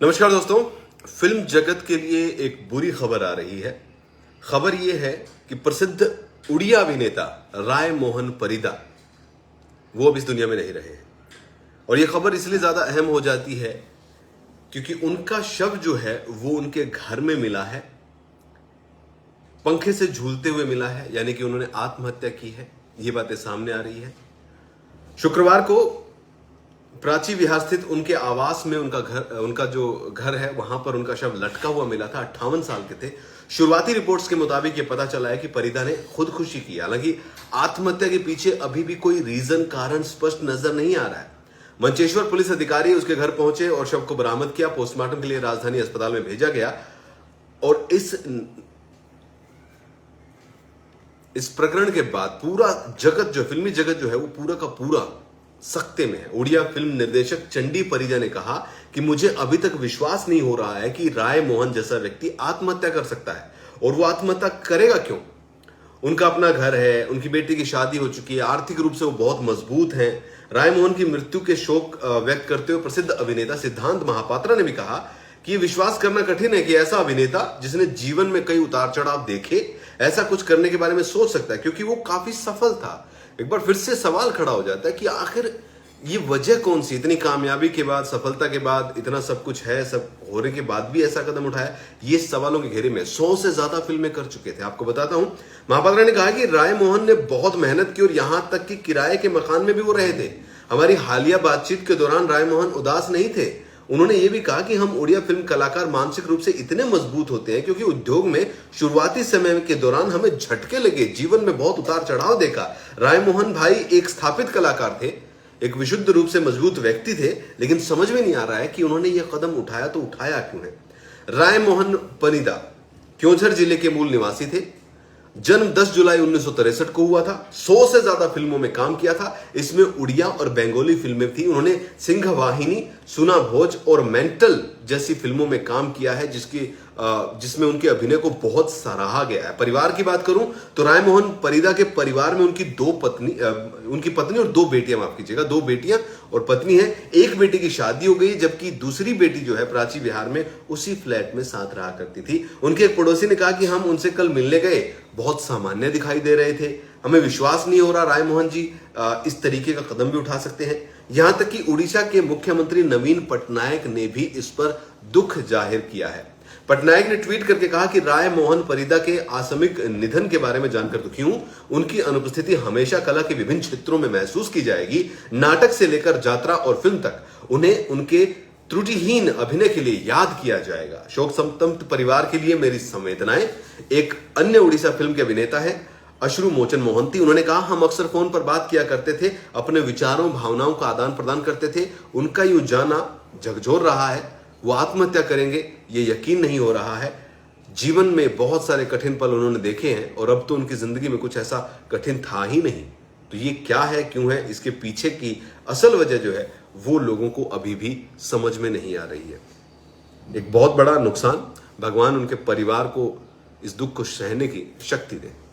नमस्कार दोस्तों। फिल्म जगत के लिए एक बुरी खबर आ रही है। खबर यह है कि प्रसिद्ध उड़िया अभिनेता राय मोहन परिदा वो अब इस दुनिया में नहीं रहे हैं। और यह खबर इसलिए ज्यादा अहम हो जाती है क्योंकि उनका शव जो है वो उनके घर में मिला है, पंखे से झूलते हुए मिला है, यानी कि उन्होंने आत्महत्या की है। ये बातें सामने आ रही है। शुक्रवार को प्राची विहार स्थित उनके आवास में उनका जो घर है वहां पर उनका शव लटका हुआ मिला था। 58 साल के थे। शुरुआती रिपोर्ट्स के मुताबिक यह पता चला है कि परिदा ने खुदकुशी की। हालांकि आत्महत्या के पीछे अभी भी कोई कारण स्पष्ट नजर नहीं आ रहा है। मंचेश्वर पुलिस अधिकारी उसके घर पहुंचे और शव को बरामद किया। पोस्टमार्टम के लिए राजधानी अस्पताल में भेजा गया और इस प्रकरण के बाद पूरा फिल्मी जगत जो है वो पूरा का पूरा सख्ते में है। उड़िया फिल्म निर्देशक चंडी परिजा ने कहा कि मुझे अभी तक विश्वास नहीं हो रहा है कि राय मोहन जैसा व्यक्ति आत्महत्या कर सकता है। और वो आत्महत्या करेगा क्यों? उनका अपना घर है, उनकी बेटी की शादी हो चुकी है, आर्थिक रूप से वो बहुत मजबूत हैं। राय मोहन की मृत्यु के शोक व्यक्त करते हुए प्रसिद्ध अभिनेता सिद्धांत महापात्रा ने भी कहा कि विश्वास करना कठिन है कि ऐसा अभिनेता जिसने जीवन में कई उतार चढ़ाव देखे ऐसा कुछ करने के बारे में सोच सकता है, क्योंकि वो काफी सफल था। एक बार फिर से सवाल खड़ा हो जाता है कि आखिर ये वजह कौन सी? इतनी कामयाबी के बाद, सफलता के बाद, इतना सब कुछ है, सब होने के बाद भी ऐसा कदम उठाया। ये सवालों के घेरे में 100 से ज्यादा फिल्में कर चुके थे। आपको बताता हूं, महापात्रा ने कहा कि राय मोहन ने बहुत मेहनत की और यहां तक कि किराए के मकान में भी वो रहे थे। हमारी हालिया बातचीत के दौरान राय मोहन उदास नहीं थे। उन्होंने ये भी कहा कि हम उड़िया फिल्म कलाकार मानसिक रूप से इतने मजबूत होते हैं क्योंकि उद्योग में शुरुआती समय के दौरान हमें झटके लगे, जीवन में बहुत उतार चढ़ाव देखा। राय मोहन भाई एक स्थापित कलाकार थे, एक विशुद्ध रूप से मजबूत व्यक्ति थे, लेकिन समझ में नहीं आ रहा है कि उन्होंने यह कदम उठाया तो उठाया क्यों है। राय मोहन परिदा क्योंझर जिले के मूल निवासी थे। जन्म 10 जुलाई 1963 को हुआ था। 100 से ज्यादा फिल्मों में काम किया था। इसमें उड़िया और बंगाली फिल्में थी। उन्होंने सिंह वाहिनी, सुना भोज और मेंटल जैसी फिल्मों में काम किया है जिसमें उनके अभिनय को बहुत सराहा गया है। परिवार की बात करूं तो राय मोहन परिदा के परिवार में उनकी पत्नी और 2 बेटियां, माफ कीजिएगा, 2 बेटियां और पत्नी है। एक बेटी की शादी हो गई, जबकि दूसरी बेटी जो है प्राची विहार में उसी फ्लैट में साथ रहा करती थी। उनके एक पड़ोसी ने कहा कि हम उनसे कल मिलने गए, बहुत सामान्य दिखाई दे रहे थे। हमें विश्वास नहीं हो रहा राय मोहन जी इस तरीके का कदम भी उठा सकते हैं। यहां तक कि उड़ीसा के मुख्यमंत्री नवीन पटनायक ने भी इस पर दुख जाहिर किया है। पटनायक ने ट्वीट करके कहा कि राय मोहन परिदा के आकस्मिक निधन के बारे में जानकर दुखी हूं। उनकी अनुपस्थिति हमेशा कला के विभिन्न क्षेत्रों में महसूस की जाएगी। नाटक से लेकर यात्रा और फिल्म तक उन्हें उनके त्रुटिहीन अभिनय के लिए याद किया जाएगा। शोक संतप्त परिवार के लिए मेरी संवेदनाएं। एक अन्य उड़ीसा फिल्म के अभिनेता है अश्रु मोचन मोहंती। उन्होंने कहा, हम अक्सर फोन पर बात किया करते थे, अपने विचारों भावनाओं का आदान प्रदान करते थे। उनका यूं जाना झकझोर रहा है। वो आत्महत्या करेंगे ये यकीन नहीं हो रहा है। जीवन में बहुत सारे कठिन पल उन्होंने देखे हैं और अब तो उनकी जिंदगी में कुछ ऐसा कठिन था ही नहीं। तो ये क्या है, क्यों है, इसके पीछे की असल वजह जो है वो लोगों को अभी भी समझ में नहीं आ रही है। एक बहुत बड़ा नुकसान। भगवान उनके परिवार को इस दुख को सहने की शक्ति दे।